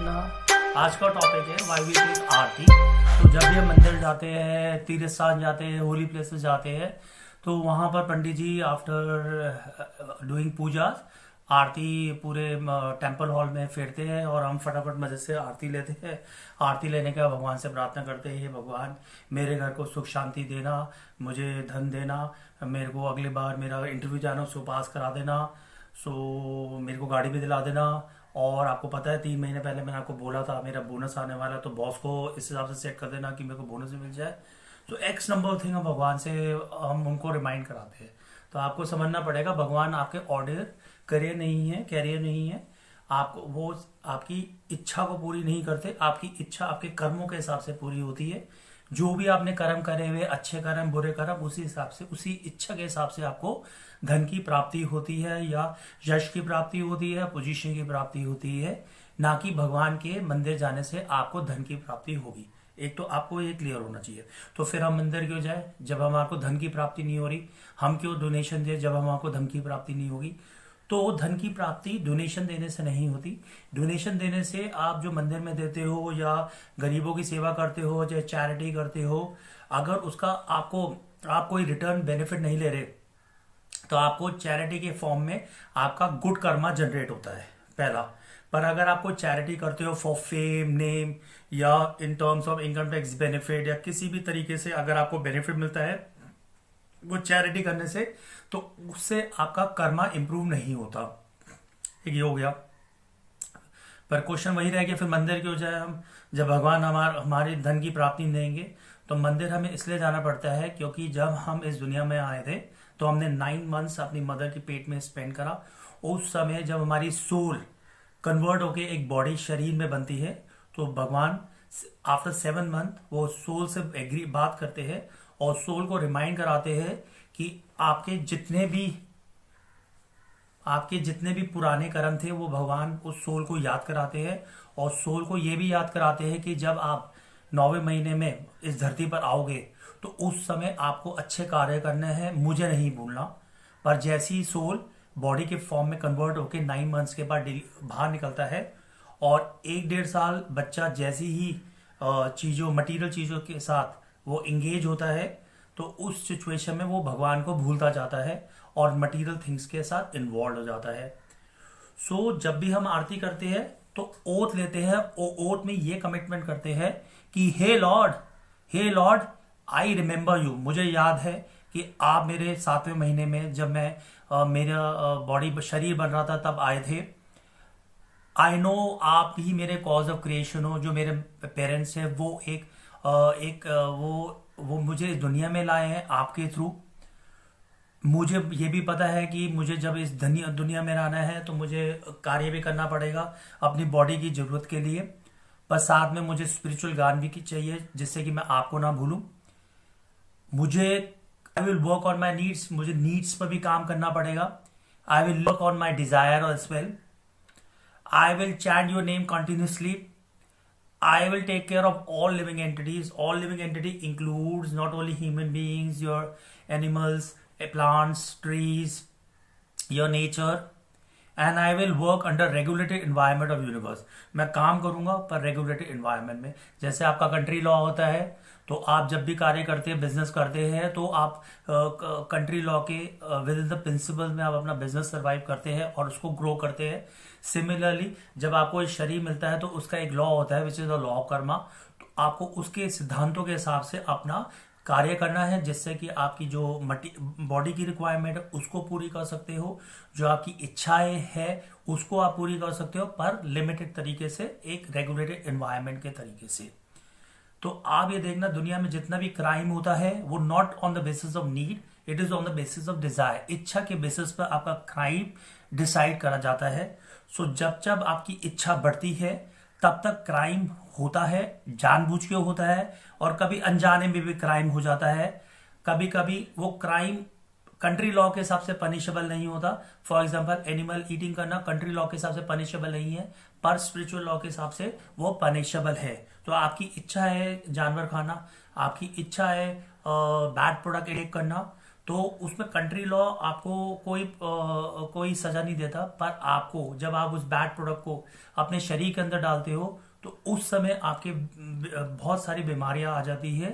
अपना आज का टॉपिक है वाई वी टेक आरती। तो जब भी हम मंदिर जाते हैं, तीर्थ स्थान जाते हैं, होली प्लेसेस जाते हैं, तो वहाँ पर पंडित जी आफ्टर डूइंग पूजा आरती पूरे टेंपल हॉल में फेरते हैं और हम फटाफट मजे से आरती लेते हैं। आरती लेने के बाद भगवान से प्रार्थना करते हैं, हे भगवान मेरे घर को सुख शांति देना, मुझे धन देना, मेरे को अगली बार मेरा इंटरव्यू जाना उसको पास करा देना, सो मेरे को गाड़ी भी दिला देना। और आपको पता है 3 महीने पहले मैंने आपको बोला था मेरा बोनस आने वाला है, तो बॉस को इस हिसाब से सेट कर देना कि मेरे को बोनस भी मिल जाए। तो एक्स नंबर ऑफ थिंग हम भगवान से हम उनको रिमाइंड कराते हैं। तो आपको समझना पड़ेगा भगवान आपके ऑर्डर कैरियर नहीं है। आपको वो आपकी इच्छा को पूरी नहीं करते, आपकी इच्छा आपके कर्मों के हिसाब से पूरी होती है। जो भी आपने कर्म करे हुए, अच्छे कर्म बुरे कर्म, उसी हिसाब से उसी इच्छा के हिसाब से आपको धन की प्राप्ति होती है या यश की प्राप्ति होती है, पोजीशन की प्राप्ति होती है। ना कि भगवान के मंदिर जाने से आपको धन की प्राप्ति होगी। एक तो आपको ये क्लियर होना चाहिए। तो फिर हम मंदिर क्यों जाए जब हमारे को धन की प्राप्ति नहीं हो रही? हम क्यों डोनेशन दे जब हमारे को धन की प्राप्ति नहीं होगी? तो धन की प्राप्ति डोनेशन देने से नहीं होती। डोनेशन देने से आप जो मंदिर में देते हो या गरीबों की सेवा करते हो या चैरिटी करते हो, अगर उसका आप कोई रिटर्न बेनिफिट नहीं ले रहे, तो आपको चैरिटी के फॉर्म में आपका गुड कर्मा जनरेट होता है पहला। पर अगर आप कोई चैरिटी करते हो फॉर फेम नेम या in terms of income tax benefit या किसी भी तरीके से अगर आपको बेनिफिट मिलता है वो चैरिटी करने से, तो उससे आपका कर्मा इंप्रूव नहीं होता। एक ये हो गया। पर क्वेश्चन वही रह गया फिर मंदिर क्यों जाए हम जब भगवान हमारी धन की प्राप्ति नहीं देंगे? तो मंदिर हमें इसलिए जाना पड़ता है क्योंकि जब हम इस दुनिया में आए थे तो हमने 9 मंथ्स अपनी मदर के पेट में स्पेंड करा। उस समय जब हमारी सोल कन्वर्ट होके एक बॉडी शरीर में बनती है, तो भगवान आफ्टर 7 मंथ वो सोल से एग्री बात करते हैं और सोल को रिमाइंड कराते हैं कि आपके जितने भी पुराने कर्म थे वो भगवान उस सोल को याद कराते हैं। और सोल को ये भी याद कराते हैं कि जब आप 9वें महीने में इस धरती पर आओगे तो उस समय आपको अच्छे कार्य करने हैं, मुझे नहीं भूलना। पर जैसी ही सोल बॉडी के फॉर्म में कन्वर्ट होकर 9 मंथ्स के बाद बाहर निकलता है और 1-1.5 साल बच्चा जैसी ही मटीरियल चीजों के साथ वो इंगेज होता है, तो उस सिचुएशन में वो भगवान को भूलता जाता है और मटीरियल थिंग्स के साथ इन्वॉल्व हो जाता है। सो जब भी हम आरती करते हैं तो ओथ लेते हैं और ओथ में ये कमिटमेंट करते हैं कि हे लॉर्ड आई रिमेंबर यू। मुझे याद है कि आप मेरे 7वें महीने में जब मैं मेरा बॉडी शरीर बन रहा था तब आए थे। आई नो आप ही मेरे कॉज ऑफ क्रिएशन हो। जो मेरे पेरेंट्स हैं वो वो मुझे इस दुनिया में लाए हैं आपके थ्रू। मुझे ये भी पता है कि मुझे जब इस दुनिया में रहना है तो मुझे कार्य भी करना पड़ेगा अपनी बॉडी की जरूरत के लिए, पर साथ में मुझे स्पिरिचुअल ज्ञान भी चाहिए जिससे कि मैं आपको ना भूलूं। I will work on my needs, मुझे नीड्स पर भी काम करना पड़ेगा। I will work on my desire as well. I will chant your name continuously. I will take care of all living entities. All living entity includes not only human beings, your animals, plants, trees, your nature. And I will work under regulated environment of universe. मैं काम करूंगा पर regulated environment में। जैसे आपका country law होता है, तो आप जब भी कार्य करते हैं, बिजनेस करते हैं, तो आप कंट्री लॉ के विद इन द प्रिंसिपल में आप अपना बिजनेस सर्वाइव करते हैं और उसको ग्रो करते हैं। सिमिलरली जब आपको एक शरीर मिलता है तो उसका एक लॉ होता है which is the law of Karma. तो आपको उसके सिद्धांतों के हिसाब से अपना कार्य करना है जिससे कि आपकी जो बॉडी की रिक्वायरमेंट है उसको पूरी कर सकते हो, जो आपकी इच्छाएं है उसको आप पूरी कर सकते हो, पर लिमिटेड तरीके से, एक रेगुलेटेड एनवायरनमेंट के तरीके से। तो आप ये देखना दुनिया में जितना भी क्राइम होता है वो not on the basis of need, it is on the basis of desire. इच्छा के बेसिस पर आपका क्राइम डिसाइड करा जाता है। सो जब जब आपकी इच्छा बढ़ती है तब तक क्राइम होता है, जानबूझ के होता है और कभी अनजाने में भी क्राइम हो जाता है। कभी कभी वो क्राइम कंट्री लॉ के हिसाब से पनिशेबल नहीं होता। फॉर एग्जांपल एनिमल ईटिंग करना कंट्री लॉ के हिसाब से पनिशेबल नहीं है, पर स्पिरिचुअल लॉ के हिसाब से वो पनिशेबल है। तो आपकी इच्छा है जानवर खाना, आपकी इच्छा है बैड प्रोडक्ट एडिक्ट करना, तो उसमें कंट्री लॉ आपको कोई सजा नहीं देता, पर आपको जब आप उस बैड प्रोडक्ट को अपने शरीर के अंदर डालते हो तो उस समय आपके बहुत सारी बीमारियां आ जाती है,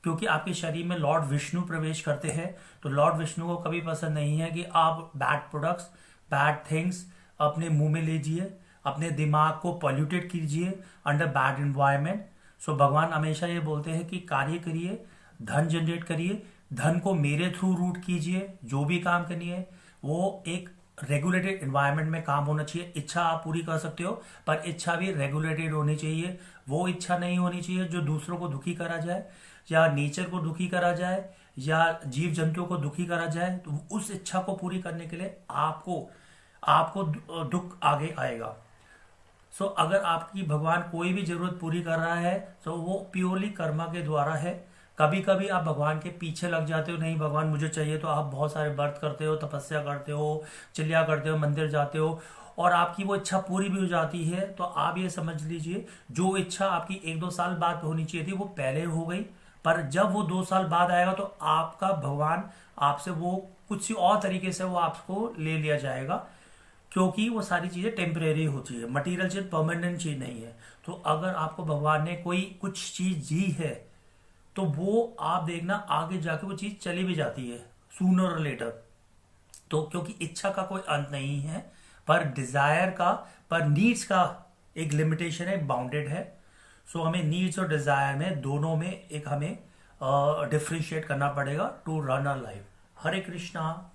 क्योंकि आपके शरीर में लॉर्ड विष्णु प्रवेश करते हैं। तो लॉर्ड विष्णु को कभी पसंद नहीं है कि आप बैड प्रोडक्ट्स, बैड थिंग्स अपने मुंह में लीजिए, अपने दिमाग को पॉल्यूटेड कीजिए अंडर बैड एनवायरनमेंट। सो भगवान हमेशा ये बोलते हैं कि कार्य करिए, धन जनरेट करिए, धन को मेरे थ्रू रूट कीजिए, जो भी काम करनी है वो एक रेगुलेटेड एनवायरनमेंट में काम होना चाहिए। इच्छा आप पूरी कर सकते हो, पर इच्छा भी रेगुलेटेड होनी चाहिए। वो इच्छा नहीं होनी चाहिए जो दूसरों को दुखी करा जाए, या नेचर को दुखी करा जाए, या जीव जंतुओं को दुखी करा जाए। तो उस इच्छा को पूरी करने के लिए आपको आपको दुख आगे आएगा। सो अगर आपकी भगवान कोई भी जरूरत पूरी कर रहा है तो वो प्योरली कर्मा के द्वारा है। कभी कभी आप भगवान के पीछे लग जाते हो, नहीं भगवान मुझे चाहिए, तो आप बहुत सारे व्रत करते हो, तपस्या करते हो, चिल्लिया करते हो, मंदिर जाते हो, और आपकी वो इच्छा पूरी भी हो जाती है। तो आप ये समझ लीजिए जो इच्छा आपकी 1-2 साल बाद होनी चाहिए थी वो पहले हो गई, पर जब वो 2 साल बाद आएगा तो आपका भगवान आपसे वो कुछ और तरीके से वो आपको ले लिया जाएगा, क्योंकि वो सारी चीजें टेम्परेरी होती है। मटेरियल चीज परमानेंट चीज नहीं है। तो अगर आपको भगवान ने कोई कुछ चीज दी है तो वो आप देखना आगे जाके वो चीज चली भी जाती है सूनर और लेटर। तो क्योंकि इच्छा का कोई अंत नहीं है, पर डिजायर का, पर नीड्स का एक लिमिटेशन है, बाउंडेड है। सो हमें नीड्स और डिजायर में दोनों में एक हमें डिफ्रेंशिएट करना पड़ेगा to run a life. Hare Krishna.